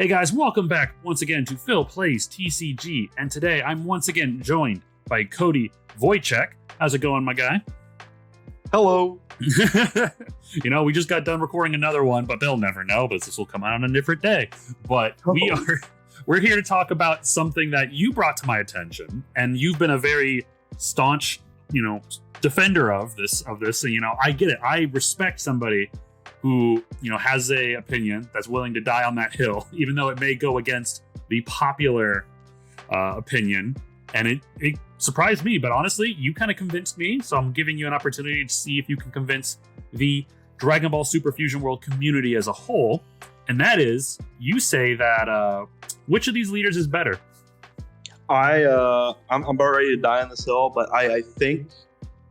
Hey guys, welcome back once again to Phil Plays TCG, and today I'm once again joined by Cody Vojtech. How's it going, my guy? Hello. We just got done recording another one, but they'll never know because this will come out on a different day. But we're here to talk about something that you brought to my attention, and you've been a very staunch, defender of this. And, I get it. I respect somebody who, has a opinion that's willing to die on that hill, even though it may go against the popular opinion. And it surprised me, but honestly, you kind of convinced me. So I'm giving you an opportunity to see if you can convince the Dragonball Super Fusion World community as a whole. And that is, you say that which of these leaders is better? I'm about ready to die on this hill, but I think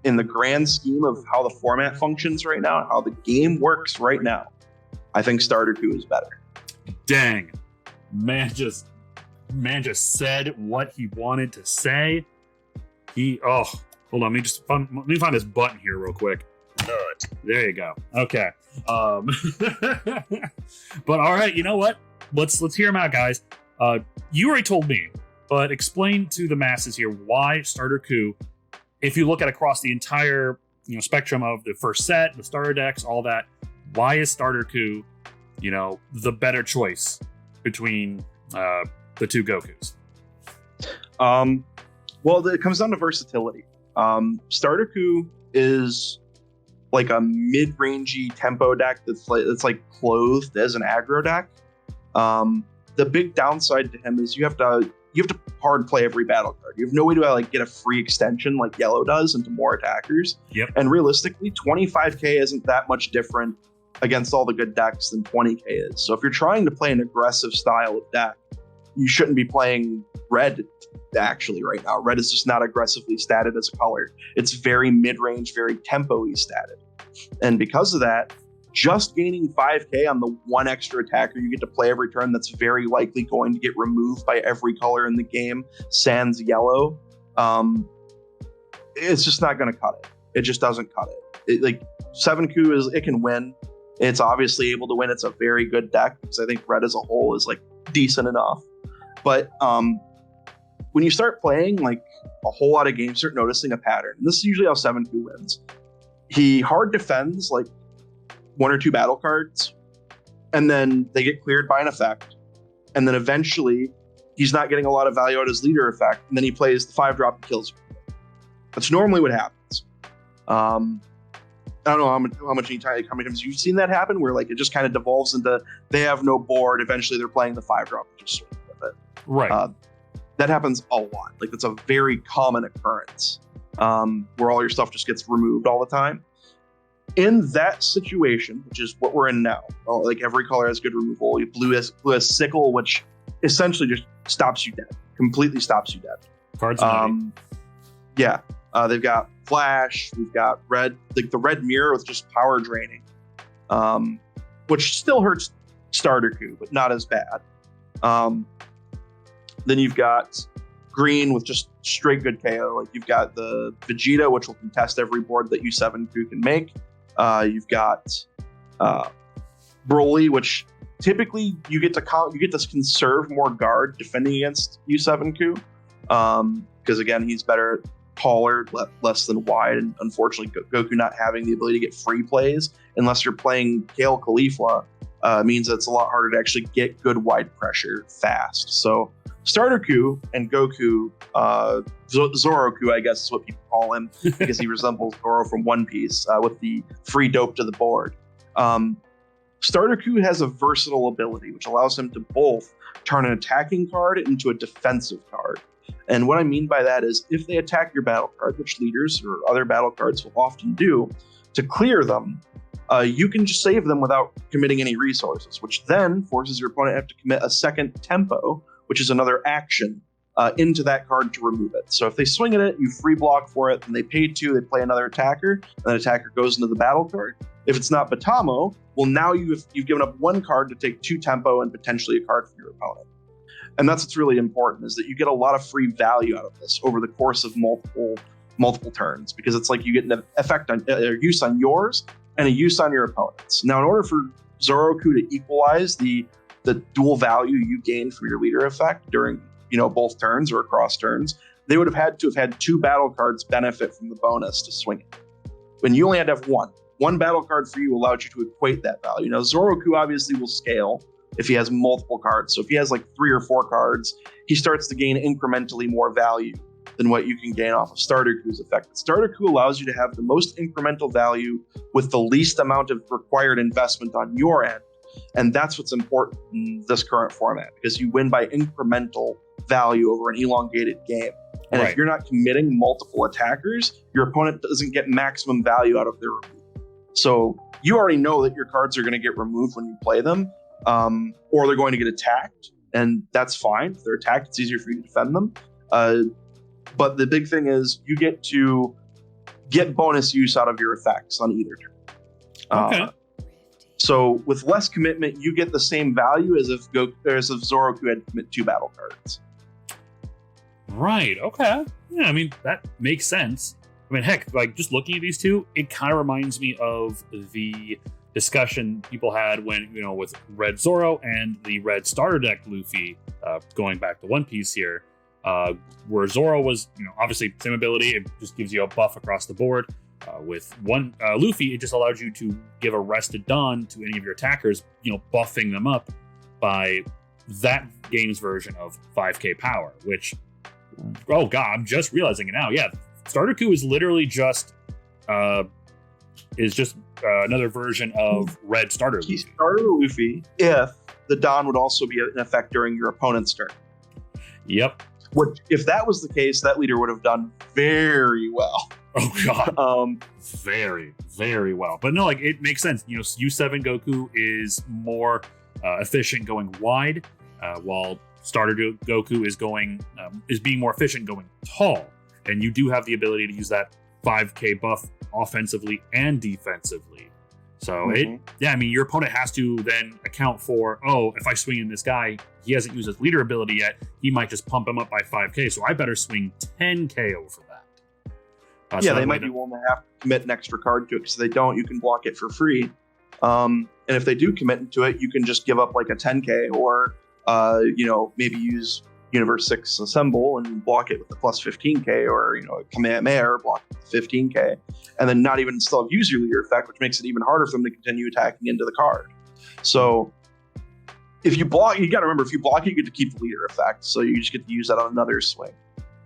in the grand scheme of how the format functions right now, how the game works right now, I think Starter Coup is better. Dang, man just said what he wanted to say. Hold on, let me find this button here real quick. There you go. Okay. But all right, you know what? Let's hear him out, guys. You already told me, but explain to the masses here why Starter Coup, if you look at across the entire spectrum of the first set, the starter decks, all that, why is Starter Coup, the better choice between the two Gokus? Well, it comes down to versatility. Starter Coup is like a mid-rangey tempo deck that's like clothed as an aggro deck. The big downside to him is you have to hard play every battle card. You have no way to get a free extension like yellow does into more attackers. Yep. And realistically, 25k isn't that much different against all the good decks than 20k is. So if you're trying to play an aggressive style of deck, you shouldn't be playing red actually right now. Red is just not aggressively statted as a color. It's very mid-range, very tempo-y statted. And because of that, just gaining 5k on the one extra attacker you get to play every turn that's very likely going to get removed by every color in the game, sans yellow, it's just not going to cut it. It just doesn't cut it. 7Coup it can win. It's obviously able to win. It's a very good deck because I think red as a whole is decent enough. But when you start playing a whole lot of games, start noticing a pattern. And this is usually how 7Coup wins. He hard defends one or two battle cards, and then they get cleared by an effect, and then eventually he's not getting a lot of value out of his leader effect, and then he plays the 5-drop and kills you. That's normally what happens. I don't know how many times you've seen that happen, where it just kind of devolves into they have no board. Eventually, they're playing the 5-drop and just swing with it. Right. That happens a lot. That's a very common occurrence, where all your stuff just gets removed all the time. In that situation, which is what we're in now, every color has good removal. Blue has Sickle, which essentially just stops you dead, completely stops you dead. Cards. Yeah. They've got Flash. We've got red, the red mirror with just power draining, which still hurts Starter Coup, but not as bad. Then you've got green with just straight good KO. You've got the Vegeta, which will contest every board that U7Coup can make. You've got Broly, which typically you get to conserve more guard defending against U7Coup, because again he's better taller, less than wide, and unfortunately Goku not having the ability to get free plays unless you're playing Kale Caulifla means that it's a lot harder to actually get good wide pressure fast. So Starter Coup and Goku, Zoro-Coup, I guess is what people call him, because he resembles Zoro from One Piece with the free dope to the board. Starter Coup has a versatile ability, which allows him to both turn an attacking card into a defensive card. And what I mean by that is if they attack your battle card, which leaders or other battle cards will often do, to clear them, you can just save them without committing any resources, which then forces your opponent to have to commit a second tempo, which is another action, into that card to remove it. So if they swing at it, you free block for it, and they pay 2, they play another attacker, and that attacker goes into the battle card. If it's not Batamo, well, now you've given up 1 card to take 2 tempo and potentially a card from your opponent. And that's what's really important, is that you get a lot of free value out of this over the course of multiple turns, because it's you get an effect on use on yours and a use on your opponents. Now, in order for Zoro-Coup to equalize the the dual value you gained from your leader effect during, both turns or across turns, they would have had to have had 2 battle cards benefit from the bonus to swing it. When you only had to have one. One battle card for you allowed you to equate that value. Now, Zoroku obviously will scale if he has multiple cards. So if he has like 3 or 4 cards, he starts to gain incrementally more value than what you can gain off of Starter Coup's effect. Starter Coup allows you to have the most incremental value with the least amount of required investment on your end. And that's what's important in this current format, because you win by incremental value over an elongated game. And Right. if you're not committing multiple attackers, your opponent doesn't get maximum value out of their removal. So you already know that your cards are going to get removed when you play them, or they're going to get attacked, and that's fine. If they're attacked, it's easier for you to defend them. But the big thing is you get to get bonus use out of your effects on either turn. Okay. So with less commitment, you get the same value as if Zoroku had commit 2 battle cards. Right. Okay. Yeah, I mean, that makes sense. I mean, heck, like just looking at these two, it kind of reminds me of the discussion people had when, with Red Zoro and the Red Starter Deck Luffy, going back to One Piece here, where Zoro was, obviously same ability, it just gives you a buff across the board. With one Luffy, it just allowed you to give a Rested Dawn to any of your attackers, buffing them up by that game's version of 5k power, which, oh god, I'm just realizing it now. Yeah, Starter Coup is literally just another version of Red Starter Luffy. He's Starter Luffy if the Dawn would also be in effect during your opponent's turn. Yep. Which, if that was the case, that leader would have done very well. Oh god. Very, very well. But no, like it makes sense. U7 Goku is more efficient going wide, while Starter Goku is being more efficient going tall. And you do have the ability to use that 5k buff offensively and defensively. So your opponent has to then account for, if I swing in this guy, he hasn't used his leader ability yet, he might just pump him up by 5k, so I better swing 10k over that. They might be willing to have to commit an extra card to it, because if they don't, you can block it for free. And if they do commit to it, you can just give up like a 10k, or maybe use Universe 6 Assemble and block it with the plus 15k, or Kamehameha, block it with 15k, and then not even still use your leader effect, which makes it even harder for them to continue attacking into the card. So if you block, you got to remember, if you block, you get to keep the leader effect, so you just get to use that on another swing.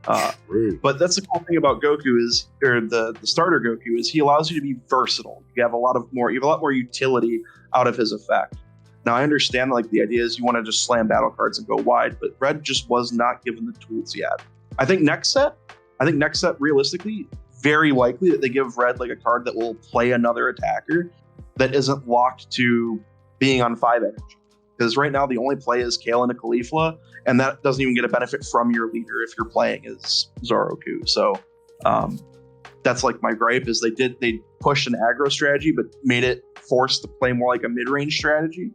But that's the cool thing about Goku the starter Goku is he allows you to be versatile. You have a lot more utility out of his effect. Now, I understand the idea is you want to just slam battle cards and go wide, but Red just was not given the tools yet. I think next set, realistically, very likely that they give Red a card that will play another attacker that isn't locked to being on 5 energy. Because right now the only play is Kale and a Caulifla, and that doesn't even get a benefit from your leader if you're playing as Zoroku. So that's my gripe is they pushed an aggro strategy but made it forced to play more like a mid-range strategy.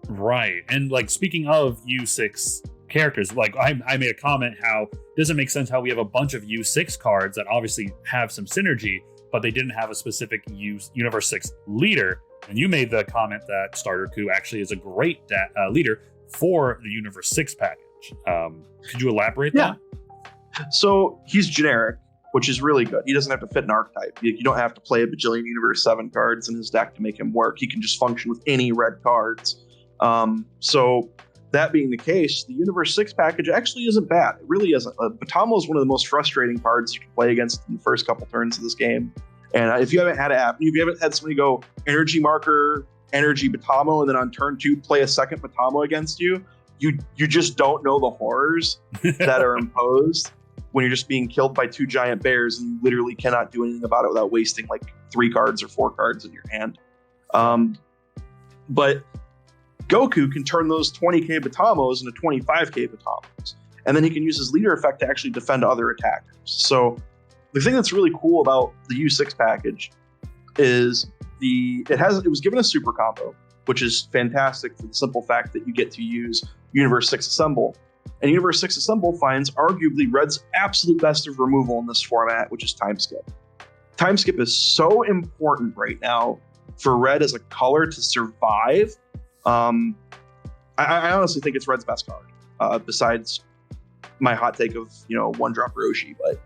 Right. And speaking of U6 characters, I made a comment how it doesn't make sense how we have a bunch of U6 cards that obviously have some synergy, but they didn't have a specific Universe 6 leader. And you made the comment that Starter Coup actually is a great leader for the Universe 6 package. Could you elaborate that? So he's generic, which is really good. He doesn't have to fit an archetype. You don't have to play a bajillion Universe 7 cards in his deck to make him work. He can just function with any red cards. So that being the case, the Universe 6 package actually isn't bad. It really isn't. Batamo is one of the most frustrating cards you can play against in the first couple turns of this game. And if you haven't had it happen, if you haven't had somebody go energy marker, energy Batamo, and then on turn 2 play a second Batamo against you, you just don't know the horrors that are imposed when you're just being killed by 2 giant bears and you literally cannot do anything about it without wasting 3 cards or 4 cards in your hand. But Goku can turn those 20k Batamos into 25k Batamos. And then he can use his leader effect to actually defend other attackers. So the thing that's really cool about the U6 package is it was given a super combo, which is fantastic for the simple fact that you get to use Universe 6 Assemble. And Universe 6 Assemble finds arguably Red's absolute best of removal in this format, which is Time Skip. Time Skip is so important right now for Red as a color to survive. I honestly think it's Red's best card, besides my hot take of, one drop Roshi. But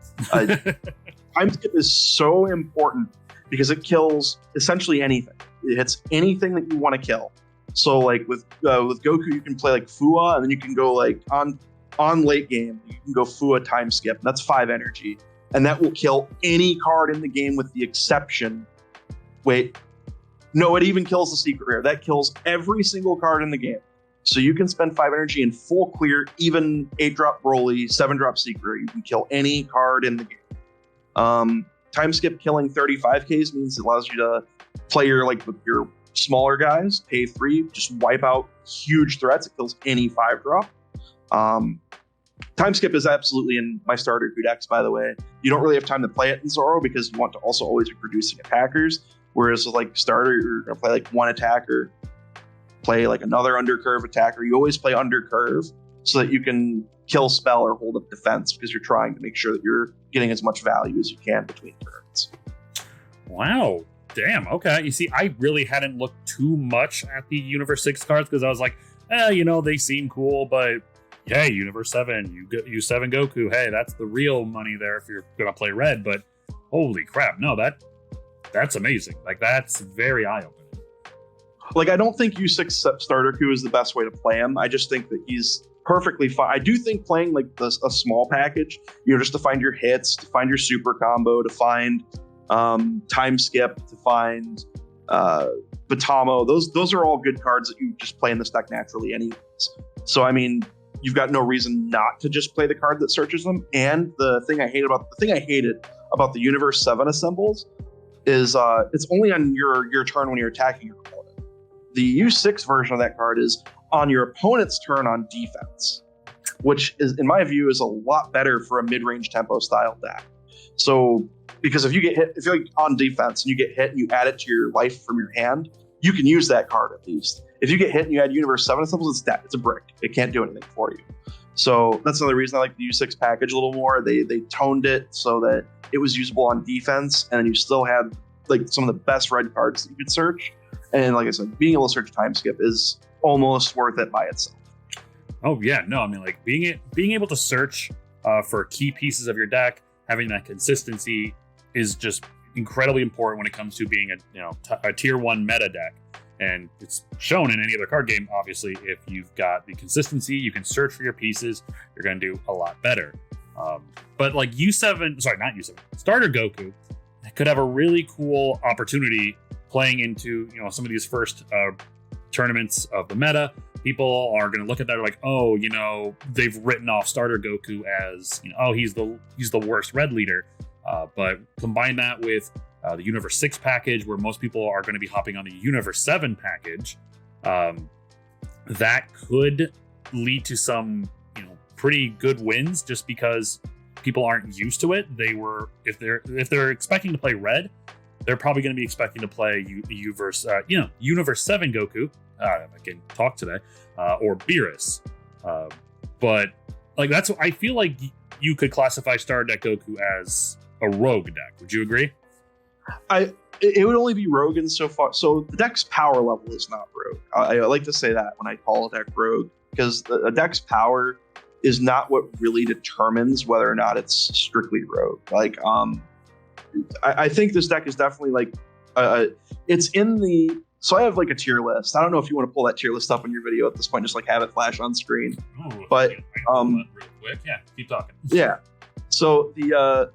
time skip is so important because it kills essentially anything. It hits anything that you want to kill. So like with Goku, you can play like Fua, and then you can go like on late game, you can go Fua time skip. And that's 5 energy, and that will kill any card in the game with the exception. Wait, no, it even kills the secret rare. That kills every single card in the game. So you can spend 5 energy in full clear, even 8-drop Broly, 7-drop secret. You can kill any card in the game. Time skip killing 35Ks means it allows you to play your smaller guys, pay 3, just wipe out huge threats. It kills any 5-drop. Time skip is absolutely in my starter Coup decks, by the way. You don't really have time to play it in Zoro because you want to also always be producing attackers. Whereas with like starter, you're gonna play like one attacker, play like another undercurve attacker. You always play undercurve so that you can kill spell or hold up defense because you're trying to make sure that you're getting as much value as you can between turns. Wow. Damn. Okay. You see, I really hadn't looked too much at the Universe 6 cards because I was like, they seem cool, but yeah, Universe 7, you 7 Goku. Hey, that's the real money there if you're gonna play red. But holy crap, no, that's amazing. Like, that's very eye-opening. Like, I don't think U6 Starter Coup is the best way to play him. I just think that he's perfectly fine. I do think playing like a small package, just to find your hits, to find your super combo, to find time skip, to find Batamo, those are all good cards that you just play in this deck naturally anyways. So, I mean, you've got no reason not to just play the card that searches them. And the thing I hated about the Universe 7 assembles is it's only on your turn when you're attacking your opponent. The U6 version of that card is on your opponent's turn on defense, which is, in my view, is a lot better for a mid-range tempo style deck. So, because if you get hit, if you're like on defense and you get hit and you add it to your life from your hand, you can use that card at least. If you get hit and you add Universe 7 assembles, it's dead. It's a brick. It can't do anything for you. So that's another reason I like the U6 package a little more. They toned it so that it was usable on defense, and then you still had like some of the best red cards that you could search. And like I said, being able to search time skip is almost worth it by itself. Oh yeah, no, I mean, like being able to search for key pieces of your deck, having that consistency is just incredibly important when it comes to being a tier 1 meta deck. And it's shown in any other card game, obviously, if you've got the consistency, you can search for your pieces, you're going to do a lot better. But like Starter Goku could have a really cool opportunity playing into, some of these first tournaments of the meta. People are going to look at that like, they've written off Starter Goku as, he's the worst red leader. But combine that with the Universe 6 package, where most people are going to be hopping on the Universe 7 package, that could lead to some, pretty good wins just because people aren't used to it. If they're expecting to play red, they're probably going to be expecting to play Universe 7 Goku. I can talk today, or Beerus. But like I feel like you could classify Star Deck Goku as a rogue deck. Would you agree? It would only be rogue in so far. So the deck's power level is not rogue. I like to say that when I call a deck rogue, because a deck's power is not what really determines whether or not it's strictly rogue. Like, I think this deck is definitely like, it's in the. So I have like a tier list. I don't know if you want to pull that tier list up in your video at this point, just like have it flash on screen. Ooh, but real quick, yeah, keep talking. Yeah. So the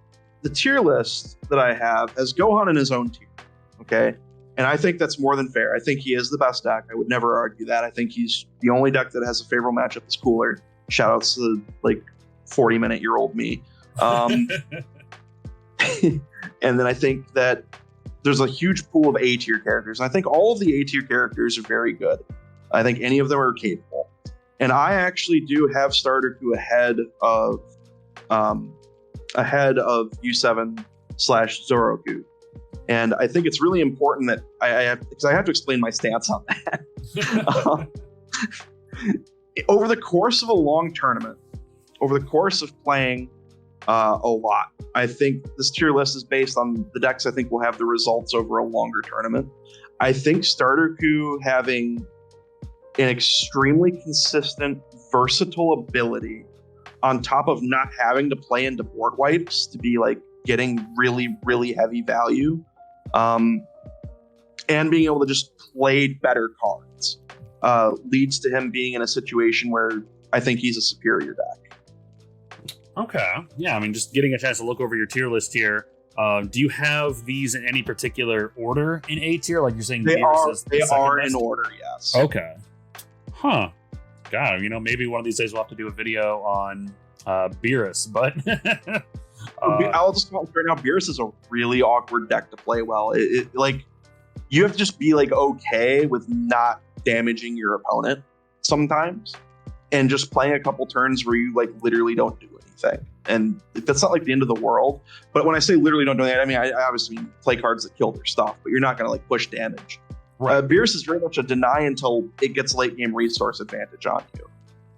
tier list that I have has Gohan in his own tier. Okay. And I think that's more than fair. I think he is the best deck. I would never argue that. I think he's the only deck that has a favorable matchup that's cooler. Shout outs to like 40-minute-year-old me. And then I think that there's a huge pool of A tier characters. And I think all of the A tier characters are very good. I think any of them are capable. And I actually do have Starter Coup ahead of U7/Zoro Coup. And I think it's really important that I have to explain my stance on that. Over the course of a long tournament, over the course of playing a lot, I think this tier list is based on the decks I think will have the results over a longer tournament. I think Starter Coup having an extremely consistent, versatile ability on top of not having to play into board wipes to be like getting really, really heavy value, and being able to just play better cards leads to him being in a situation where I think he's a superior deck. Okay. Yeah, I mean, just getting a chance to look over your tier list here. Do you have these in any particular order in A tier? Like you're saying, they are best? In order, yes. Okay. Huh. God, maybe one of these days we'll have to do a video on Beerus, but I'll just come out right now. Beerus is a really awkward deck to play well. It like you have to just be like okay with not damaging your opponent sometimes, and just playing a couple turns where you like literally don't do anything. And that's not like the end of the world. But when I say literally don't do that, I mean I obviously mean play cards that kill their stuff, but you're not going to like push damage. Right. Beerus is very much a deny until it gets late game resource advantage on you.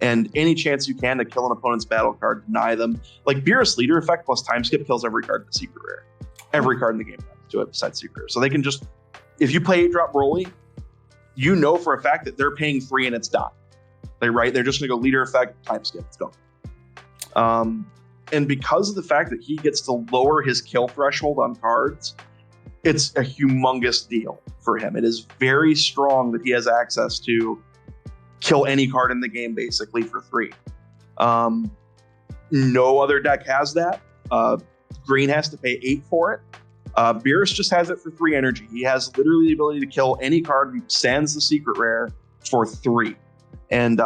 And any chance you can to kill an opponent's battle card, deny them. Like Beerus leader effect plus time skip kills every card in the secret rare. Every card in the game has to it besides secret rare. So they can just, if you play 8-drop Broly, you know for a fact that they're paying 3 and it's done. They're just going to go leader effect, time skip, it's gone. And because of the fact that he gets to lower his kill threshold on cards, it's a humongous deal for him. It is very strong that he has access to kill any card in the game basically for 3. No other deck has that. Green has to pay 8 for it. Beerus just has it for 3 energy. He has literally the ability to kill any card sans the secret rare for 3. And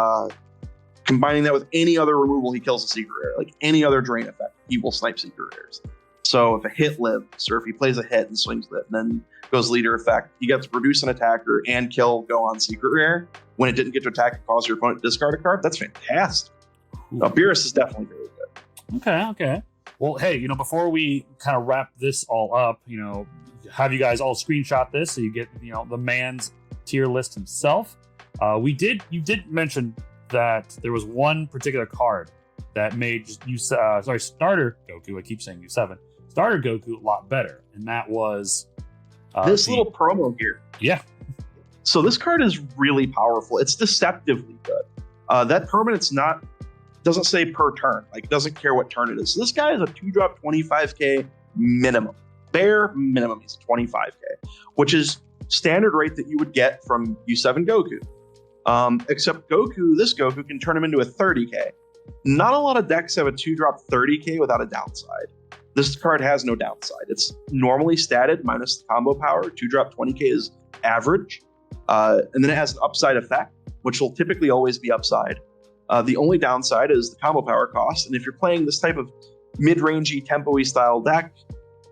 combining that with any other removal, he kills a secret rare. Like any other drain effect, he will snipe secret rares. So if a hit lives, or if he plays a hit and swings it, and then goes leader effect, he gets to reduce an attacker and kill go on secret rare. When it didn't get to attack and cause your opponent to discard a card, that's fantastic. Beerus is definitely very good. Okay. Well, hey, before we kind of wrap this all up, have you guys all screenshot this so you get, the man's tier list himself. You did mention that there was one particular card that made Starter Goku, I keep saying U7, Starter Goku a lot better. And that was this little promo here. Yeah. So this card is really powerful. It's deceptively good. That permanent's doesn't say per turn. Like, doesn't care what turn it is. So this guy is a 2-drop 25k minimum. Bare minimum, he's a 25k, which is standard rate that you would get from U7 Goku. Except this Goku can turn him into a 30k. Not a lot of decks have a 2-drop 30k without a downside. This card has no downside. It's normally statted minus the combo power. 2-drop 20k is average. And then it has an upside effect, which will typically always be upside. The only downside is the combo power cost. And if you're playing this type of mid-rangey, tempo-y style deck,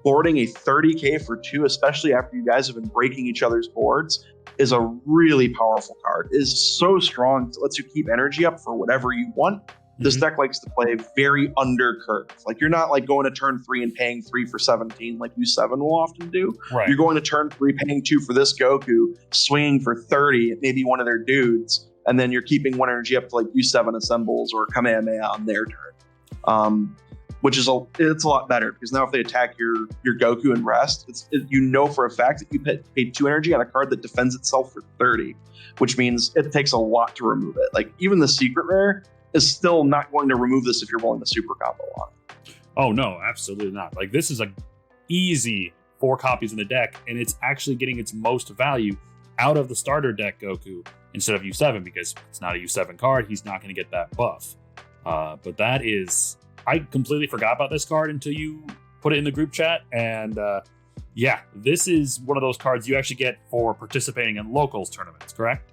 boarding a 30k for 2, especially after you guys have been breaking each other's boards, is a really powerful card. It is so strong. It lets you keep energy up for whatever you want. This deck likes to play very under curve. Like, you're not like going to turn 3 and paying 3 for 17 like U7 will often do. Right. You're going to turn 3 paying 2 for this Goku, swinging for 30 at maybe one of their dudes, and then you're keeping 1 energy up to like U7 assembles or Kamehameha on their turn. Which is it's a lot better, because now if they attack your Goku and rest, for a fact that you paid 2 energy on a card that defends itself for 30, which means it takes a lot to remove it. Like, even the secret rare is still not going to remove this if you're rolling the super combo on it. Oh no, absolutely not. Like, this is a easy 4 copies in the deck, and it's actually getting its most value out of the starter deck Goku instead of U7, because it's not a U7 card. He's not going to get that buff. But that is, I completely forgot about this card until you put it in the group chat. And this is one of those cards you actually get for participating in locals tournaments, correct?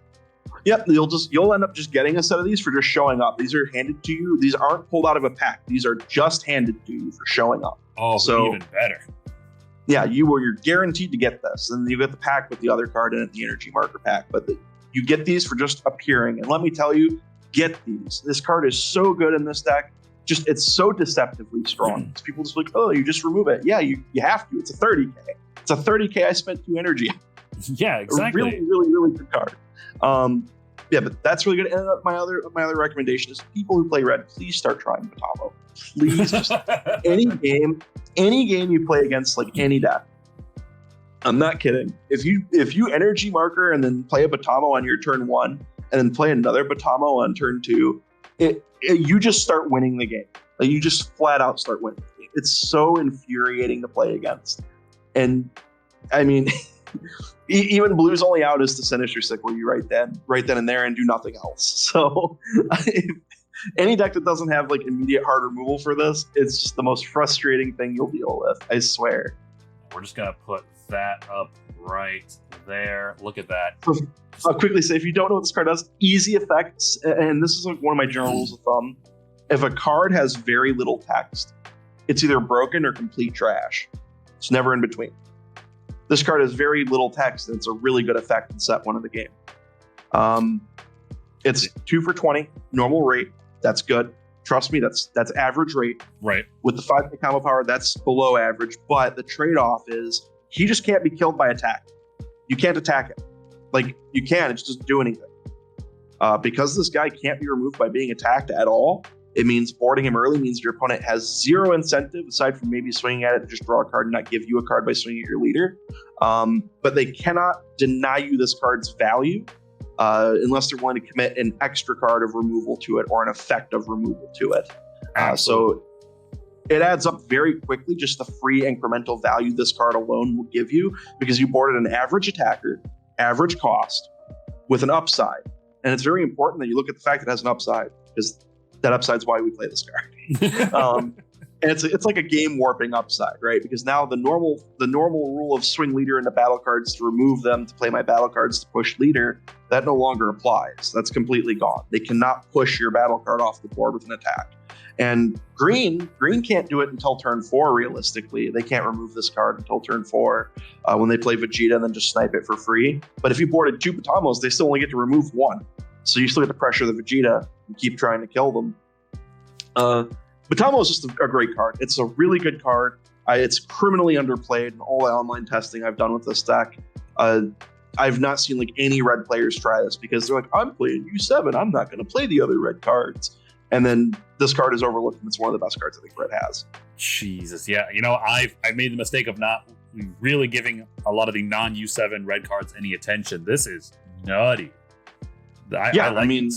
Yep, you'll end up just getting a set of these for just showing up. These are handed to you. These aren't pulled out of a pack. These are just handed to you for showing up. Oh, so even better. Yeah, you're guaranteed to get this. And you get the pack with the other card in it, the energy marker pack. But you get these for just appearing. And let me tell you, get these. This card is so good in this deck. Just, it's so deceptively strong. People just like, oh, you just remove it. Yeah, you have to. It's a 30k. It's a 30k. I spent 2 energy. Yeah, exactly. A really, really, really good card. But that's really good. And my other recommendation is people who play red, please start trying Batamo. Please, just any game you play against, like any deck. I'm not kidding. If you energy marker and then play a Batamo on your turn 1, and then play another Batamo on turn 2, you just start winning the game. Like, you just flat out start winning the game. It's so infuriating to play against. And I mean, even Blue's only out is to Sinister Sickle you right then and there and do nothing else. So any deck that doesn't have like immediate hard removal for this, it's just the most frustrating thing you'll deal with. I swear. We're just gonna put that up right there. Look at that. I'll quickly say, if you don't know what this card does, easy effects, and this is like one of my general rules of thumb. If a card has very little text, it's either broken or complete trash. It's never in between. This card has very little text, and it's a really good effect in set 1 of the game. It's 2 for 20, normal rate. That's good. Trust me, that's average rate. Right. With the 5 combo power, that's below average. But the trade-off is he just can't be killed by attack. You can't attack him. Like, you can, it just doesn't do anything. Because this guy can't be removed by being attacked at all, it means boarding him early means your opponent has zero incentive, aside from maybe swinging at it to just draw a card and not give you a card by swinging at your leader. But they cannot deny you this card's value unless they're willing to commit an extra card of removal to it or an effect of removal to it. So it adds up very quickly, just the free incremental value this card alone will give you, because you boarded an average attacker, average cost, with an upside. And it's very important that you look at the fact that it has an upside, because that upside's why we play this card. And it's like a game warping upside, right? Because now the normal rule of swing leader into battle cards to remove them to play my battle cards to push leader, that no longer applies. That's completely gone. They cannot push your battle card off the board with an attack. And green can't do it until turn 4, realistically. They can't remove this card until turn 4 when they play Vegeta and then just snipe it for free. But if you boarded 2 Batamos, they still only get to remove 1. So you still get to pressure the Vegeta and keep trying to kill them. Batamo is just a great card. It's a really good card. It's criminally underplayed in all the online testing I've done with this deck. I've not seen like any red players try this because they're like, I'm playing U7. I'm not going to play the other red cards. And then this card is overlooked, and it's one of the best cards I think red has. Jesus, yeah. You know, I've made the mistake of not really giving a lot of the non-U7 red cards any attention. This is nutty. I mean,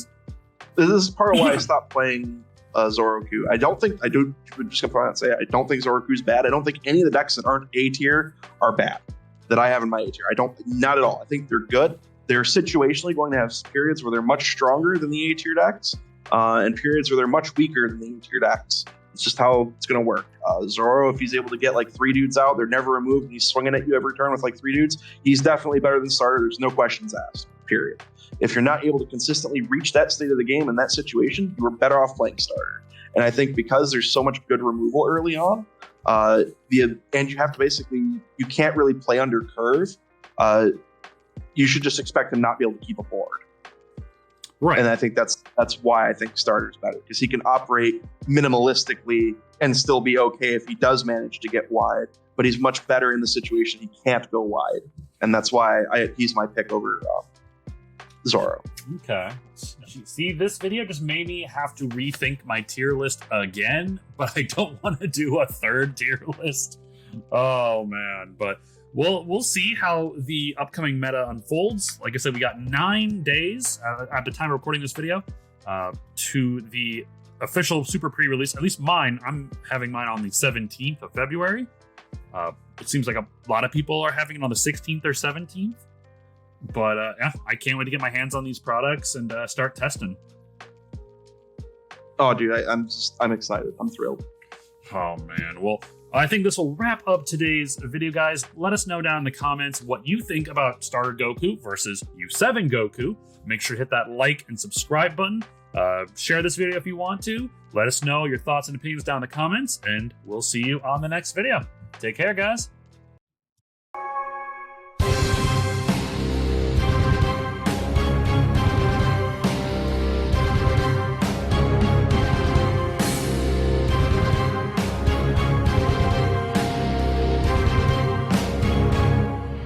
this is part of why I stopped playing Zoroku. I don't think Zoroku's bad. I don't think any of the decks that aren't A tier are bad that I have in my A tier. Not at all. I think they're good. They're situationally going to have periods where they're much stronger than the A tier decks, and periods where they're much weaker than the A tier decks. It's just how it's going to work. Zoro, if he's able to get like 3 dudes out, they're never removed, and he's swinging at you every turn with like 3 dudes, he's definitely better than Starter. There's no questions asked, period. If you're not able to consistently reach that state of the game in that situation, you were better off playing Starter. And I think because there's so much good removal early on, and you have to basically, you can't really play under curve, you should just expect him not be able to keep a board. Right. And I think that's why I think Starter's better, because he can operate minimalistically and still be okay if he does manage to get wide, but he's much better in the situation he can't go wide. And that's why he's my pick over Zoro. Okay. See, this video just made me have to rethink my tier list again, but I don't want to do a 3rd tier list. Oh man, but we'll see how the upcoming meta unfolds. Like I said, we got 9 days at the time of recording this video to the official super pre-release. At least mine, I'm having mine on the 17th of February. It seems like a lot of people are having it on the 16th or 17th. But yeah, I can't wait to get my hands on these products and start testing. Oh, dude, I'm excited. I'm thrilled. Oh man, well, I think this will wrap up today's video, guys. Let us know down in the comments what you think about Starter Goku versus U7 Goku. Make sure to hit that like and subscribe button. Share this video if you want to. Let us know your thoughts and opinions down in the comments, and we'll see you on the next video. Take care, guys.